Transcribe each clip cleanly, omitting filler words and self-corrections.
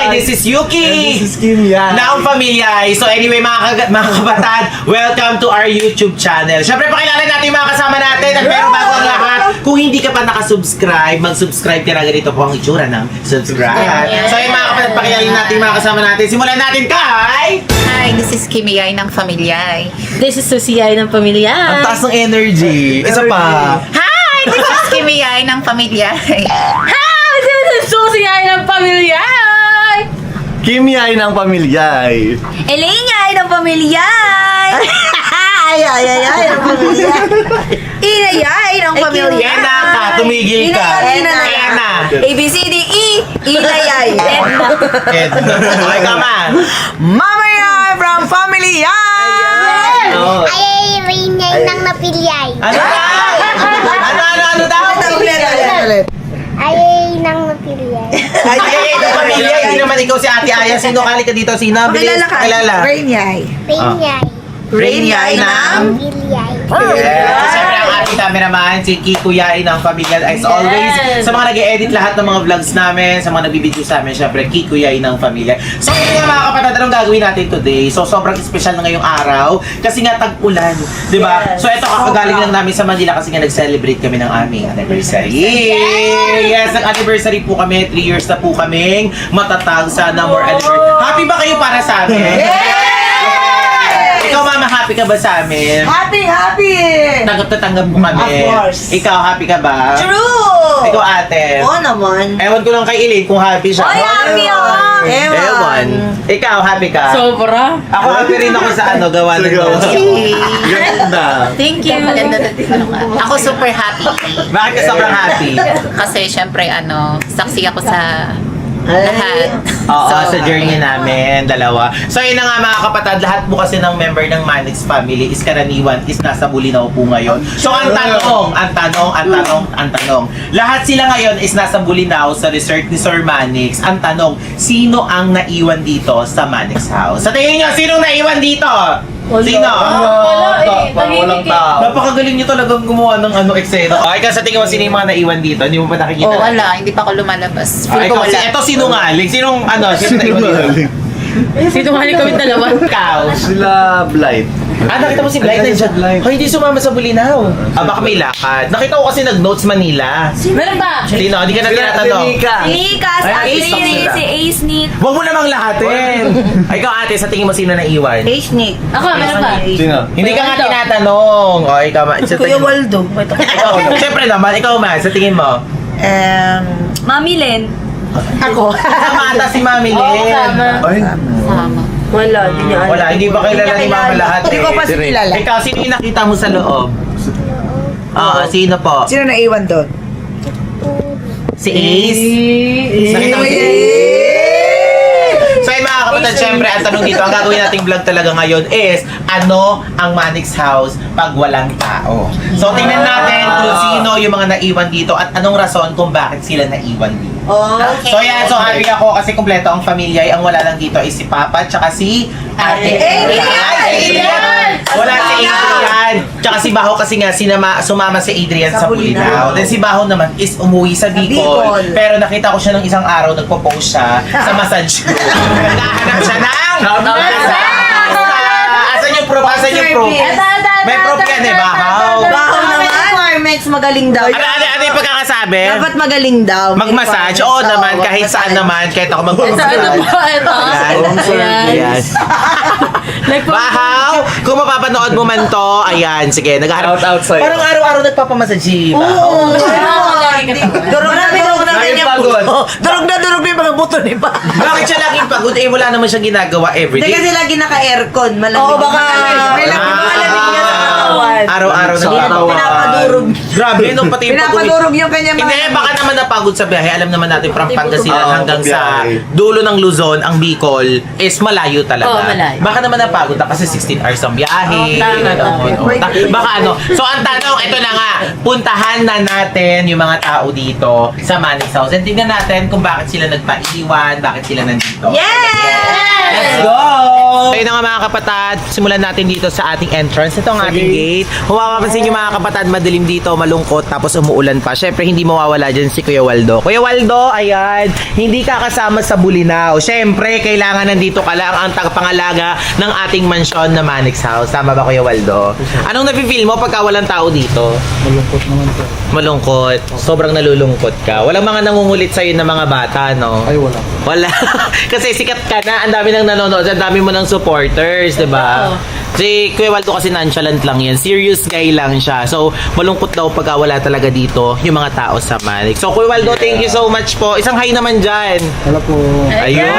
Hi, this is Yuki. And this is Kim yan. Now, pamilyay. So anyway, mga kabataan, welcome to our YouTube channel. Siyempre, pakilala natin yung mga kasama natin. At pero bago ang lahat, kung hindi ka pa nakasubscribe, mag-subscribe ka na. Ganito po ang itsura ng subscribe. So yung mga kapatid, pakilala natin yung mga kasama natin. Simulan natin kay... Hi, this is Kimi Yay ng Pamilyay. This is Susie Ay ng Pamilya. Ang taas ng energy. Isa pa. Hi, this is Kimi Yay ng Pamilyay. Hi! This is Susie Ay ng Pamilya. Kim yan ng pamilyay. Elaine Ay ng Pamilya. Ay, ng Pamilya. Inayay ng Pamilya. Ena ka, tumigil ka. Ena. A, B, C, D, E. Inayay. Okay, come on. Mama Yay from Pamilya. Oh. Ay, Rainay ng napilyay. Ano daw? Ulit. Ay, nang napilyay. Ay, pamilya, hindi naman ikaw si Ate Aya. Sino kali ka dito? Sino? Bilis, kilala. Yay. Rainay. Rainay ng... Napilyay. Yes. So, siyempre ang ating cameraman, si Kiko Yai ng Pamilya. As always, sa mga nag-edit lahat ng mga vlogs namin, sa mga nag-video sa amin, siyempre, Kiko Yai ng Pamilya. So, yun nga mga kapatid, anong gagawin natin today? So, sobrang special na ngayong araw kasi nga tag-ulan, di ba? So, ito, kakagaling lang namin sa Manila kasi nga nag-celebrate kami ng aming anniversary. Yes, nag-anniversary po kami. 3 years na po kaming matatag. Sana more anniversary. Happy ba kayo para sa amin? Ikaw, Mama, happy ka ba sa amin? Happy! Tanggap mo kami. Of course. Ikaw, happy ka ba? True! Ikaw, ate. Oo naman. Ewan ko lang kay Elaine kung happy siya. Oy, happy ako! Ewan. Ikaw, happy ka? Sobra. Ako happy rin ako sa gawa ng Sa gawa. notes. Ganda. Thank you. Maganda na din ako super happy. Bakit ka sobrang happy? Kasi syempre, saksi ako sa lahat. Oo, sa journey namin, dalawa. So, yun na nga mga kapatid, lahat po kasi ng member ng Manix family is karaniwan is nasa Bulinaw po ngayon. So, ang tanong, lahat sila ngayon is nasa Bulinaw sa resort ni Sir Manix. Ang tanong, sino ang naiwan dito sa Manix House? Sa tingin nyo, sinong naiwan dito? Sino? Walang tao. Napakagaling nyo talagang gumawa ng eksena. Okay, kasi sa tingin mo, sino yung mga naiwan dito? Hindi mo pa nakikita? Oh, wala. Hindi pa ako lumalabas. Feel ko wala. Ito sinungaling. Sino naiwan dito? Sinungaling kami dalawa. Ikaw. Sila blind. Nakita mo si Blight Nakita nandiyan. si Blight. Ay, hindi sumama sa Bulinaw. Baka may lakad. Nakita ko kasi nag-notes Manila. Meron ba? Sino? Hindi ka na tinatanong. Si Kas, Ay, Ace Ashley, sila. si Ace Nick. Huwag mo namang lahatin. Ay, ikaw ate, sa tingin mo sino naiwan? Ace Nick. Ako, meron ba? Sino? Hindi ka nga tinatanong. O, ikaw ma. Sa Kuya tingin mo. Waldo. Ikaw, siyempre naman, ikaw ma. Sa tingin mo. Mami Len. Ako. Kasama ata si Mami Lynn. Ay, Sama. Wala, hindi niya alam. Wala, hindi ba kilala ni Mama lahat Hindi ko pa si kilala. Ikaw, sino yung nakita mo sa loob? Oo, sino po? Sino naiwan doon? Si Ace? Nakita mo si So yung mga kapatid, syempre, ang tanong dito, ang gagawin nating vlog talaga ngayon is, ano ang Manix House pag walang tao? So tingnan natin kung sino yung mga naiwan dito at anong rason kung bakit sila naiwan dito. Okay. So yan, so happy ako kasi kumpleto ang pamilya. Ang wala lang dito is si Papa tsaka si Ate Adrian! Wala si Adrian! Tsaka si Baho kasi nga sumama si Adrian sa Bulinaw. Then si Baho naman is umuwi sa Bicol. Pero nakita ko siya ng isang araw, nagpo-post siya sa massage room. Naghahanap siya ng massage! Asan yung proof? Asan yung proof? May proof yan eh, Baho. Baho naman. Requirements, magaling daw. Ano yung pagkakasabi? Dapat magaling daw. Mag-massage? Oo naman, kahit saan naman, kahit ako mag-massage. Ito. Ayan. Bahaw, kung mapapanood mo man to, ayan, sige, naghahanap. Outside. Parang araw-araw nagpapamassage si Bahaw. Durog na durog na Laging kanyang pagod. buto. Durog na durog yung mga buto ni Pa. Bakit siya laging pagod? Eh, wala naman siyang ginagawa Hindi everyday. kasi lagi naka-aircon. Malamig. Oo, baka May malamig niya sa katawan. Araw-araw Sa nagpapagod. katawan. Pinapadurog. Grabe, nung pati yung pag-uwi. Pinapadurog yung kanyang Hindi, baka naman napagod sa biyahe. Alam naman natin from Pangasinan Oo, hanggang sa biyahe. dulo ng Luzon, ang Bicol, is malayo talaga. Oo, malayo. Baka naman napagod na kasi 16 hours ang biyahe. Baka ano. So, ang tanong, ito na nga, puntahan na natin yung mga tao dito sa Manix House. And tingnan natin kung bakit sila nagpaiwan, bakit sila nandito. Yes! Let's go! Ayun na nga mga kapatid, simulan natin dito sa ating entrance. Ito ang ating gate. Kung mapapansin nyo mga kapatid, madilim dito, malungkot, tapos umuulan pa. Syempre, hindi mawawala dyan si Kuya Waldo. Kuya Waldo, ayan, hindi ka kasama sa Bulinaw. Syempre, kailangan nandito ka lang ang tagapangalaga ng ating mansyon na Manix House. Tama ba, Kuya Waldo? Anong nafe-feel mo pagka walang tao dito? Malungkot naman po. Malungkot. Sobrang nalulungkot ka. Walang mga nangungulit sa'yo na mga bata, no? Ay, wala. Wala. Kasi sikat ka na. Ang dami nang nanonood. Ang dami mo ng supporters, di ba? Si Kuya Waldo kasi nonchalant lang yan. Serious guy lang siya. So, malungkot daw pagka wala talaga dito yung mga tao sa Manix. So, Kuya Waldo, thank you so much po. Isang hi naman dyan. Wala po. Ayun!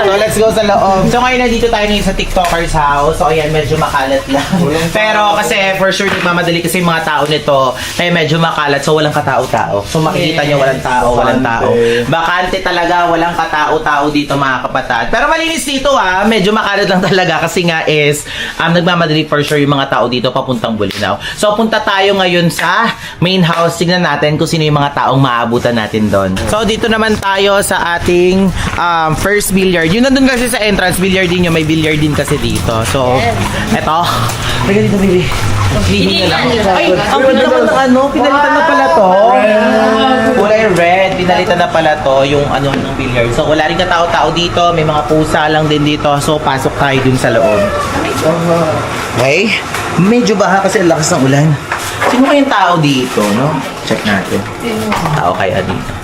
So, let's go sa loob. So, ngayon nandito tayo ngayon sa TikToker's house. So, ayan, medyo makalat lang. Pero kasi, for sure, nagmamadali kasi yung mga tao nito. Kaya medyo makalat. So, walang katao-tao. So, makikita nyo, walang tao, walang tao. Bakante talaga, walang katao-tao dito, mga kapatid. Pero malinis dito, medyo makalat lang talaga. Kasi nga is, nagmamadali for sure yung mga tao dito papuntang Bulinaw. So, punta tayo ngayon sa main house. Tignan natin kung sino yung mga taong maabutan natin doon. So, dito naman tayo sa ating first billiard. Yun nandun kasi sa entrance, billiard din yun. May billiard din kasi dito. So, eto. Teka dito, baby. Lihin nyo lang. Ay, ang ganda naman ng ano. Pinalitan na pala to. Kulay red. Pinalitan na pala to yung ano ng billiard. So, wala rin katao-tao dito. May mga pusa lang din dito. So, pasok tayo dun sa loob. Okay. Medyo baha kasi ang lakas ng ulan. Sino kayong tao dito, no? Check natin. Tao kaya dito.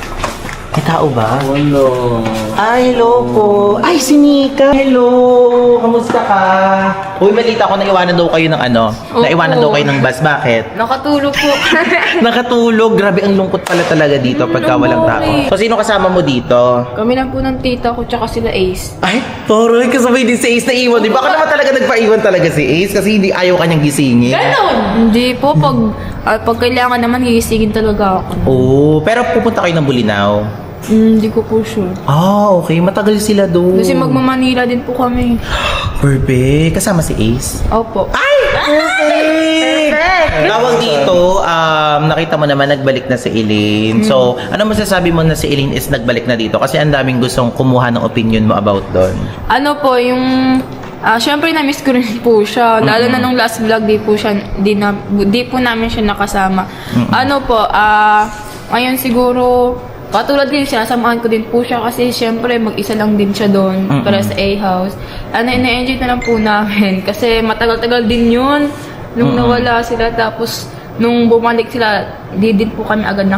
May tao ba? Hello. Ay, hello po. Ay, si Nika. Hello. Kamusta ka? Uy, malita ko naiwanan daw kayo ng ano. Opo. Naiwanan daw kayo ng bus. Bakit? Nakatulog po. Nakatulog. Grabe, ang lungkot pala talaga dito pagka walang tao. So, sino kasama mo dito? Kami lang po ng tita ko tsaka sila Ace. Ay, toroy, kasabay din si Ace na iwan. Di ba? Baka naman talaga nagpaiwan talaga si Ace kasi hindi ayaw kanyang gisingin. Hindi po, pag kailangan naman, gigisingin talaga ako. Oo, pero pupunta kayo ng Bulinaw. Hindi ko po sure. Ah, okay. Matagal sila doon. Kasi magmamanila din po kami. Perfect. Kasama si Ace. Opo. Ay! Perfect! Tawag dito, nakita mo naman nagbalik na si Elaine. So, ano masasabi mo na si Elaine is nagbalik na dito? Kasi ang daming gustong kumuha ng opinion mo about doon. Ano po, yung... syempre na-miss ko rin po siya. Lalo na nung last vlog, di po namin siya nakasama. Ano po, ngayon siguro... Katulad din, sinasamahan ko din po siya kasi syempre mag-isa lang din siya doon para sa A-house. Ina-enjoy na lang po namin kasi matagal-tagal din yun nung nawala sila. Tapos nung bumalik sila, di din po kami agad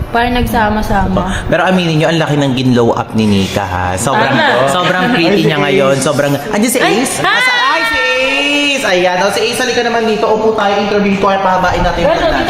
parang nagsama-sama. Pero aminin nyo, ang laki ng ginlow up ni Nika ha. Sobrang pretty niya ngayon. Andiyan si Ace? Ay, si Ace! Ayan. Si Ace, halika naman dito. Upo tayo, interview ko. Pahabain natin yung natin.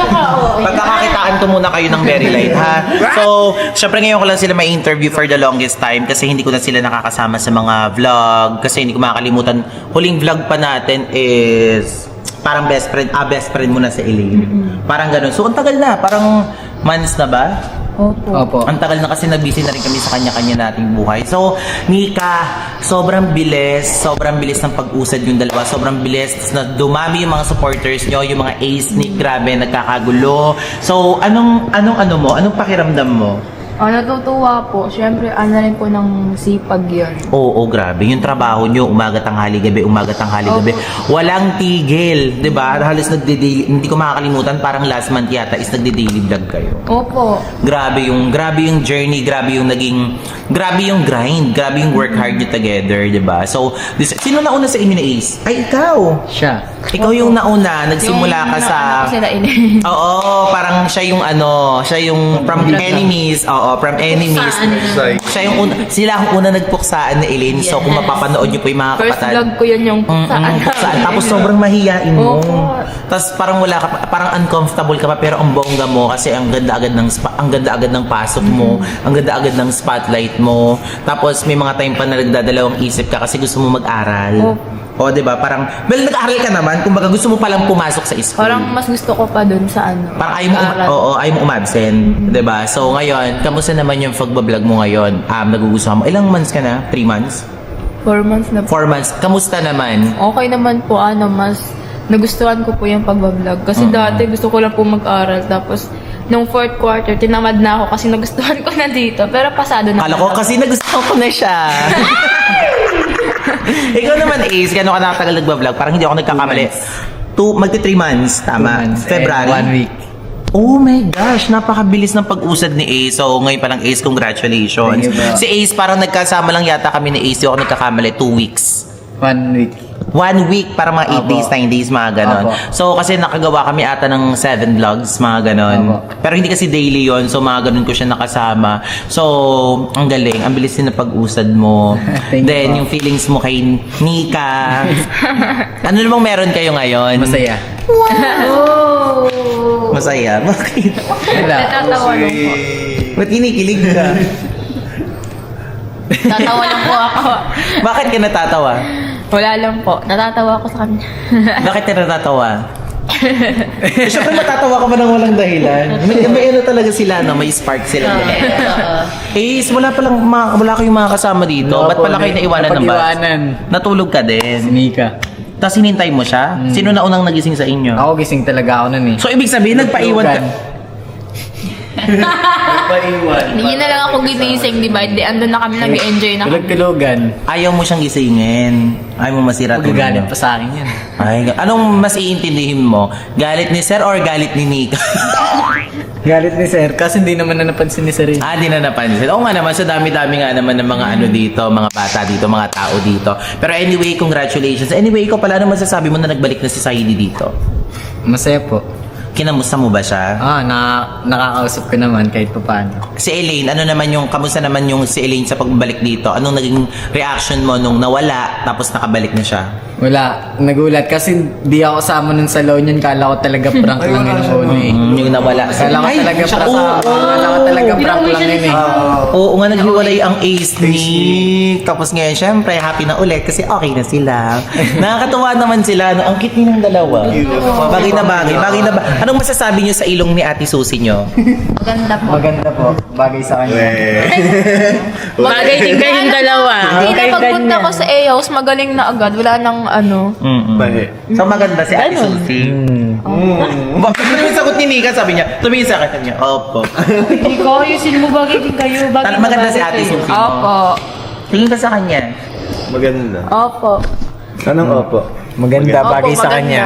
Pagkakakitaan ko muna kayo ng very light ha. So, syempre ngayon ko lang sila may interview for the longest time kasi hindi ko na sila nakakasama sa mga vlog. Kasi hindi ko makakalimutan. Huling vlog pa natin is parang best friend mo na si Elaine. Parang ganun. So, ang tagal na. Parang months na ba? Opo. Ang tagal na kasi nag-busy na rin kami sa kanya-kanya nating buhay. So, Nika, sobrang bilis ng pag-usad yung dalawa. Sobrang bilis na dumami yung mga supporters nyo, yung mga Ace, Nick, grabe, nagkakagulo. So, anong pakiramdam mo? Natutuwa po. Syempre, rin po ng sipag yun. Oo, grabe. Yung trabaho nyo, umaga, tanghali, gabi, gabi. Walang tigil, di ba? Halos hindi ko makakalimutan, parang last month yata is nagde-daily vlog kayo. Opo. Grabe yung journey, grabe yung grind, grabe yung work hard nyo together, di ba? So, sino nauna sa inyo ni Ace? Ay, ikaw! Siya. Ikaw yung nauna, nagsimula ka sa... Sila Elaine. Oo, parang siya yung from enemies. Oo, from enemies. Siya yung sila ang una nagpuksaan ni Elaine. So, kung mapapanood nyo po yung mga First kapatid. vlog ko yun yung puksaan. Puksaan. Tapos sobrang mahiyain mo. Opo. Tapos parang parang uncomfortable ka pa pero ang bongga mo kasi ang ganda agad ng pasok mo, ang ganda agad ng spotlight mo. Tapos may mga time pa na nagdadalawang isip ka kasi gusto mo mag-aral. O, di ba? Parang, nag-aaral ka naman, kumbaga gusto mo palang pumasok sa school. Parang mas gusto ko pa dun sa Parang ayaw mo umabsent, di ba? So, ngayon, kamusta naman yung pagbablog mo ngayon? Nagugustuhan mo? Ilang months ka na? 3 months? 4 months na po. 4 months. Kamusta naman? Okay naman po, mas nagustuhan ko po yung pagbablog. Kasi dati gusto ko lang po mag-aral. Tapos, nung fourth quarter, tinamad na ako kasi nagustuhan ko na dito. Pero pasado na. Kala ko kasi nagustuhan ko na siya. Ikaw naman, Ace, gano'n ka nakatagal nagbablog? Parang hindi ako nagkakamali. Magti 3 months, tama? 2 months and February? 1 week. Oh my gosh, napakabilis ng pag-usad ni Ace. So, ngayon pa lang Ace, congratulations. Thank you, bro. Si Ace, parang nagkasama lang yata kami ni Ace. Di ako nagkakamali, 2 weeks. 1 week. 1 week, para mga 8 Opo. days, 9 days, mga ganon. Opo. So, kasi nakagawa kami ata ng 7 vlogs, mga ganon. Opo. Pero hindi kasi daily yon, so mga ganon ko siya nakasama. So, ang galing, ang bilis din na pag-usad mo. Thank you Then, po. yung feelings mo kay Nika. Ano namang meron kayo ngayon? Masaya. Masaya? Bakit? Wala. Natatawa lang po. Ba't kinikilig ka? Tatawa lang po ako. Bakit ka natatawa? Wala lang po. Natatawa ako sa kanya. Bakit ka natatawa? Eh, syempre matatawa ka ba nang walang dahilan? May ano talaga sila, no? May spark sila. Ace, wala kayong mga kasama dito. Ba't pala kayo naiwanan ng bus? Napag-iwanan. Natulog ka Si din. Nika. Tapos hinintay mo siya? Sino na unang nagising sa inyo? Ako gising talaga ako nun eh. So, ibig sabihin, nagpaiwan ka. Hindi na lang ako ginising, di ba? Hindi, andun na kami, nag-enjoy na kami. Tulog-tulogan. Ayaw mo siyang gisingin. Ayaw mo masira tulog Magagalit niya. pa sa akin yan. Anong mas iintindihin mo? Galit ni Sir or galit ni Nika? Galit ni Sir kasi hindi naman na napansin ni Sir eh. Di na napansin. Oo nga naman, sa dami-dami nga naman ng mga ano dito, mga bata dito, mga tao dito. Pero anyway, congratulations. Anyway, ikaw pala, ano masasabi mo na nagbalik na si Saidi dito? Masaya po. Kinamusta mo ba siya? Nakakausap ko naman kahit pa paano. Si Elaine, kamusta naman yung si Elaine sa pagbalik dito? Anong naging reaction mo nung nawala, tapos nakabalik na siya? Wala, nagulat kasi di ako kasama nun sa loan yun. Kala ko talaga prank lang yun ako eh. Yung nawala. Kala ko talaga prank oo. Kala ko talaga prank lang yun eh. Oo nga, naghiwalay ang Ace ni. Tapos ngayon, syempre, happy na ulit kasi okay na sila. Nakakatuwa naman sila. No? Ang cute nilang dalawa. Bagay na bagay. Anong masasabi niyo sa ilong ni Ate Susie niyo? Maganda po. Maganda po, bagay sa kanya. Bagay din kayong dalawa. Hindi na pagpunta ko sa A-house, magaling na agad. Wala nang ano. So maganda si Ate Susie. Bakit mo yung sagot ni Nika? Sabi niya, tumingin sa akin niya. Opo. Hindi ko, ayusin mo bagay din kayo. Bagay Maganda si Ate Susie. Opo. Tingin ka sa kanya. Maganda. Opo. Anong opo? Maganda, bagay sa maganda. kanya.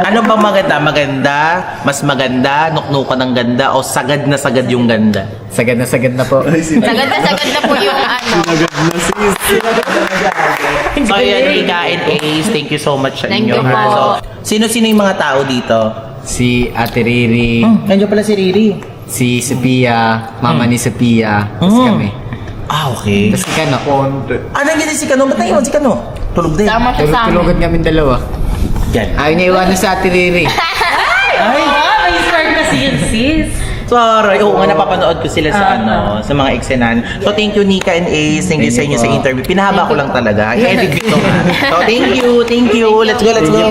Ano ba maganda? Maganda? Mas maganda? Nuknukan ng ganda? O sagad na sagad yung ganda? Sagad na po. Sagad na po yung ano. So ayan, Nika and Ace, thank you so much sa Thank inyo. you po. So, sino-sino yung mga tao dito? Si Ate Riri, Nandiyan pala si Riri. si Sophia, mama ni Sophia, tapos kami. Okay. Tapos si Kano. Nandiyan din si Kano. Ba't naiwan si Kano? Tulog din. Sama siya sa amin. Tulog-tulogan kami dalawa. Yan. Ayaw niya iwanan sa Ate Riri. May start kasi yun, sis. Sorry. Oo nga, napapanood ko sila sa sa mga eksenan. So, thank you, Nika and Ace. Thank you sa inyo sa interview. Pinahaba ko lang talaga. I-edit ko nga. So, thank you. Let's go.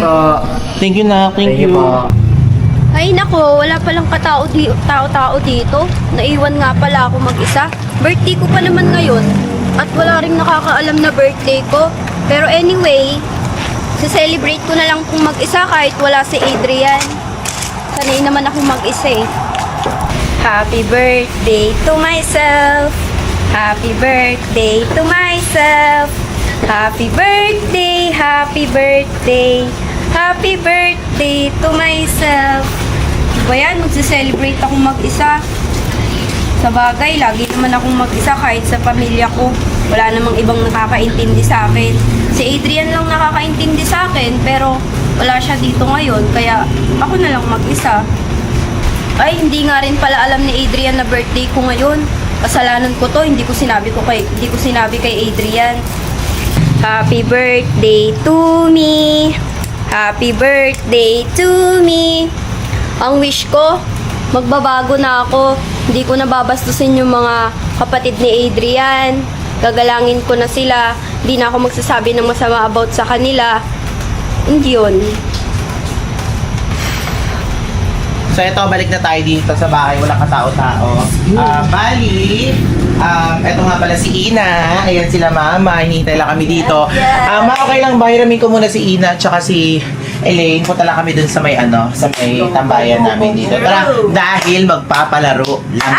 Thank you na. Thank you. po. Ay nako, wala palang tao-tao dito. Naiwan nga pala ako mag-isa. Birthday ko pa naman ngayon. At wala rin nakakaalam na birthday ko. Pero anyway, celebrate ko na lang kung mag-isa kahit wala si Adrian. Sanay naman ako mag-isa eh. Happy birthday to myself. Happy birthday to myself. Happy birthday, happy birthday. Happy birthday to myself. Diba yan? Magse-celebrate akong mag-isa. Sa bagay, lagi naman akong mag-isa kahit sa pamilya ko. Wala namang ibang nakakaintindi sa akin. Si Adrian lang nakakaintindi sa akin, pero wala siya dito ngayon, kaya ako na lang mag-isa. Ay, hindi nga rin pala alam ni Adrian na birthday ko ngayon. Kasalanan ko to, hindi ko sinabi kay Adrian. Happy birthday to me. Happy birthday to me. Ang wish ko, magbabago na ako. Hindi ko nababastusin yung mga kapatid ni Adrian. Gagalangin ko na sila. Hindi na ako magsasabi ng masama about sa kanila. Hindi yun. So ito, balik na tayo dito sa bahay. Wala katao-tao. Bali, eto nga pala si Ina. Ayan sila mama. Hinihintay lang kami dito. Okay lang, bahiramin ko muna si Ina at saka si Elaine, punta lang kami dun sa may sa may tambayan namin dito. Tara, dahil magpapalaro lang.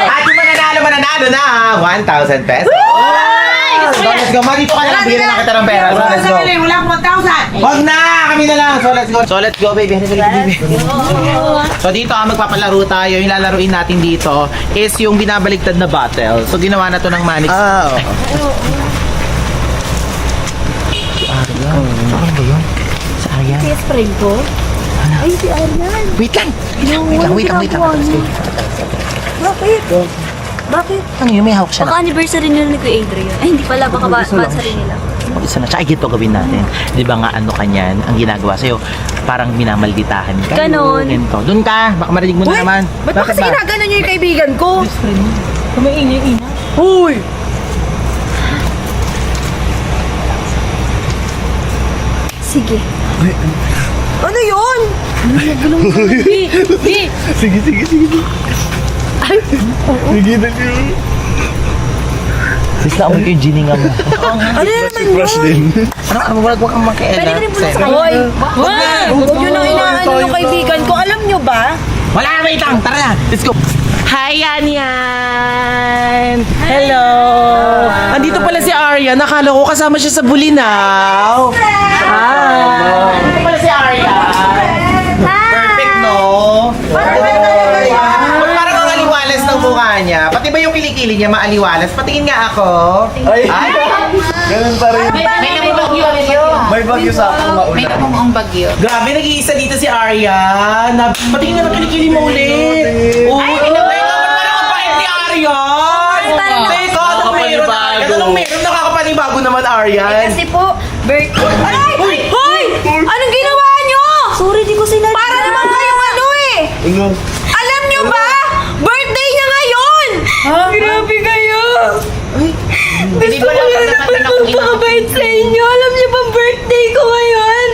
At yung mananalo na 1,000 pesos. So, let's go. Ma, dito ka na lang. Bigyan na lang kita ng pera. So, let's go. Wala akong 1,000. Wag na! Kami na lang. So, let's go. So, let's go, baby. Baby. So, dito magpapalaro tayo. Yung lalaruin natin dito is yung binabaligtad na bottle. So, ginawa na to ng Manix. Si Arya. Ano ba yun? Si Arya. Si friend ko? Ay, si Aryan. Wait lang. Wait lang. Bakit? Bakit? Ano yun? May hawak siya Baka anniversary nila ni Kuya Adrian. Ay, hindi pala. Baka rin nila. Isa na. Tsaka ito gawin natin. Di ba nga kanyan, ang ginagawa sa'yo, parang minamalditahan ka. Ganon. Ganito. Doon ka. Baka marinig mo na naman. Ba't ba kasi ginaganon niyo yung kaibigan ko? Uy! Sige. Ano yun? Sis na amoy ko yung gininga mo. Ano naman yun? Wag kang makialam. Pwede ka rin pula sa kanya. Hoy! Huwag yun ang inaano yung kaibigan ko. Alam nyo ba? Wala, wait lang. Tara na. Let's go. Hi, Yan! Hello! Andito pala si Arya. Nakala ko kasama siya sa Bulinaw. Hi! Andito pala si Arya. Perfect, no? Parang ang aliwalas ng mukha niya. Pati ba yung kilikili niya maaliwalas? Patingin nga ako. Ay! Ganun pa rin. May namumugyo. May bagyo sa akong May mauna. namumuong bagyo. Grabe, nag-iisa dito si Arya. Patingin nga ng kilikili mo ulit. Ay, inabay ka. Parang ang bait ni Arya. Teka, anong meron? Nakakapanibago naman, Arya. Kasi po, birthday. Hoy! Hoy! Anong ginawa nyo? Sorry, di ko sinabi. Para naman kayong ano eh! Alam nyo ba? Birthday niya ngayon! Grabe kayo! Hindi ba lang pagkakataon ako Magpapabait sa inyo! Alam niyo bang birthday ko ngayon?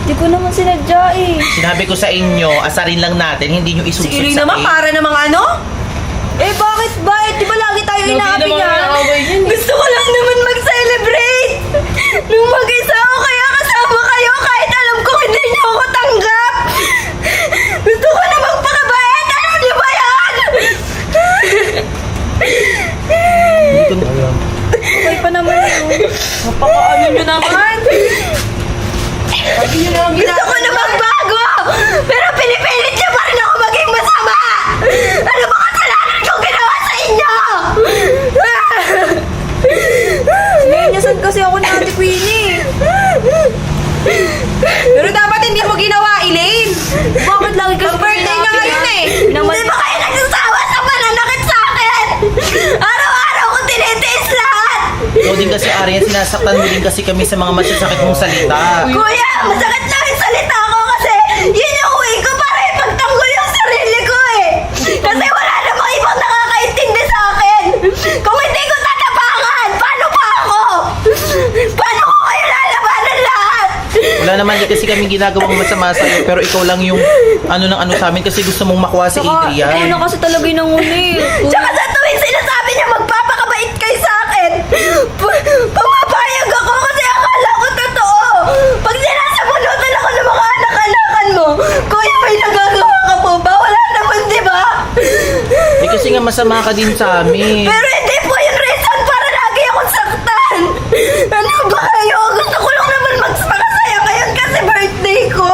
Di ko naman sinadya eh. Sinabi ko sa inyo, asarin lang natin, hindi nyo Si isusot Iri sa naman cake. para namang ano? Eh bakit ba? Eh, di ba lagi tayo inaapi niya? Gusto ko lang naman mag-celebrate! Nung mag-isa ako kaya kasama kayo kahit alam ko hindi niyo ako tanggap! Gusto ko na magpakabait! Alam niyo ba yan? Okay pa naman yun. Napakaano niyo naman! Gusto ko na magbago! Pero pinipilit niyo pa rin ako maging masama! Ano ba kasalanan kong ginawa sa inyo? Sinenyasan kasi ako ni Ate Queenie. Pero dapat hindi mo ginawa, Elaine! Bakit lagi kasi Birthday niya ngayon eh! Naman, Hindi ba kayo nagsasawa sa pananakit sa akin? Araw-araw ko tinitiis lahat! Ikaw din kasi, Arya, sinasaktan mo din kasi kami sa mga masasakit mong salita. Kuya, masakit lang yung salita ko kasi yun yung way ko para ipagtanggol yung sarili ko eh! Kasi wala namang ibang nakakaintindi sa akin! Kung hindi ko tatapangan, paano pa ako? Paano ko kayo lalabanan lahat? Wala naman din kasi kami ginagawang masama sa'yo, pero ikaw lang yung ano sa amin kasi gusto mong makuha si Adrian. Ikaw na kasi talaga yung nanguni. Tsaka sa tuwing sinasabi niya magpapakabait kayo sa akin, pumapayag ako kasi akala ko totoo. Pag sinasabunutan ako ng mga anak-anakan mo, Kuya, may nagagawa ka po ba? Wala naman, di ba? Eh kasi nga masama ka din sa amin. Pero hindi po yung reason para lagi akong saktan. Ano ba kayo? Gusto ko lang naman magpakasaya ngayon kasi birthday ko.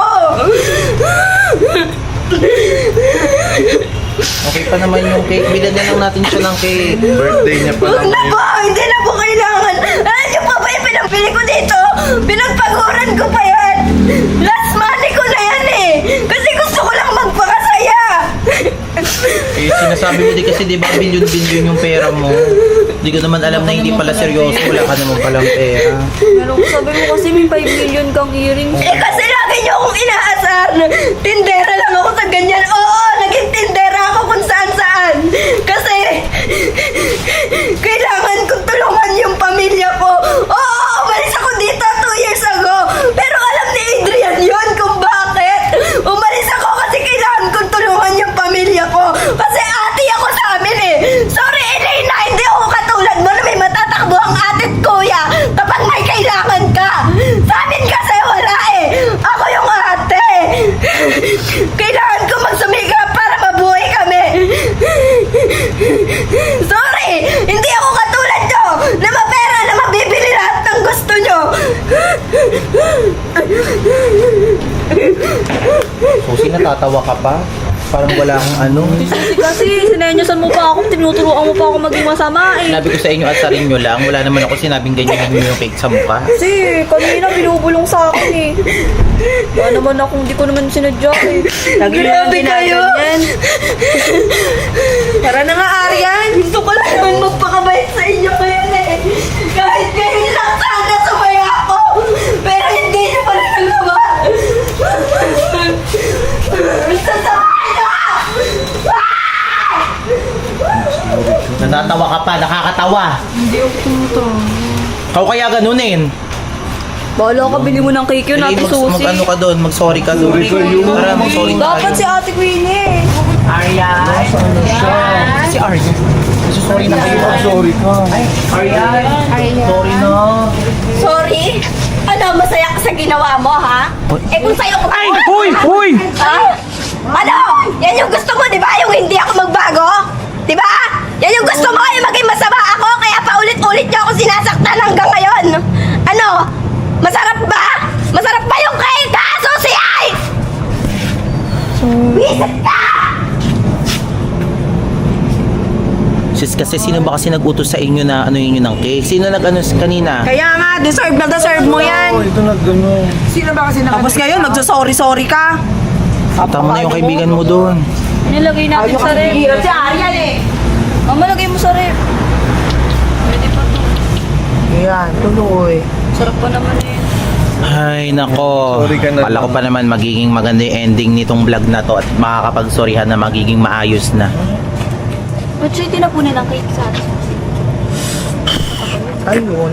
Okay pa naman yung cake. Bilan na lang natin siya ng cake. Birthday niya pa Huwag lang na ngayon. po! Hindi na po kailangan! Alam niyo pa ba yung pinagpili ko dito? Pinagpaguran ko pa yan! Last money ko na yan eh! Kasi gusto ko lang magpakasaya! Eh, sinasabi mo din kasi di ba bilyon-bilyon yung pera mo. Hindi ko naman alam na hindi pala seryoso. Wala ka naman palang pera. Pero sabi mo kasi may 5 million kang earrings. Eh kasi lagi niyo akong inaasar! Tindera lang ako sa ganyan! Oo! Naging tindera ako kung saan-saan! Kasi kailangan kong tulungan yung pamilya ko! Oo! Umalis ako dito 2 years ago! Pero alam ni Adrian yun kung bakit! Umalis ako kasi kailangan kong tulungan yung pamilya ko! Kasi ate ako sa amin eh! Sorry Elena! Hindi ako katulad mo na may matatakbo ang ate at kuya kapag may kailangan Susi, natatawa ka pa? Parang wala akong ano. Kasi sinenyosan mo pa ako, tinuturuan mo pa ako maging masama eh. Sinabi ko sa inyo at sa rin nyo lang, wala naman ako sinabing ganyan yung cake sa mukha. Kasi kanina binubulong sa akin eh. Wala naman ako, hindi ko naman sinadya eh. Lagi naman ginaganyan. Tara na nga, Aryan. Gusto ko lang naman magpakabait sa inyo ngayon eh. Kahit ngayon lang sana sumaya ako. Pero hindi niyo pa rin nagawa. Sasama niyo! Natatawa ka pa, nakakatawa. Hindi ako tumutawa. Kau kaya ganunin. Bahala ka, bili mo ng cake yun, Ate Susi. Mag-ano ka doon, mag-sorry ka doon. Tara, mag-sorry na Dapat si kayo. Ate Queenie eh. Si Arya. Sorry na kayo. Sorry ka. Sorry na. Sorry? Ano, masaya ka sa ginawa mo, ha? Eh kung sa'yo ko... Ay! Uy! Uy! Ha? Ano? Yan yung gusto mo, di ba? Yung hindi ako magbago? Di ba? Yan yung gusto mo, yung maging masama ako, kaya paulit-ulit niyo ako sinasaktan hanggang ngayon. Ano? Masarap ba? Masarap ba yung cake, ha? Susi, ay! Wisit ka! Sis, kasi sino ba kasi nag-utos sa inyo na ano yun ng cake? Sino nag-ano kanina? Kaya nga, deserve na deserve mo yan. Ito na gano'n. Tapos ngayon, nagsasorry-sorry ka. Tama na yung kaibigan mo doon. Nilagay natin sa rep. Si Arian eh. Mama, lagay mo sa rep. Pwede pa to. Ayan, tuloy. Sarap pa naman eh. Ay, nako. Sorry ka na Pala ko lang. pa naman magiging maganda yung ending nitong vlog na to at makakapag-sorryhan na magiging maayos na. Ba't siya tinapunin ang cake sa atin? Ayun,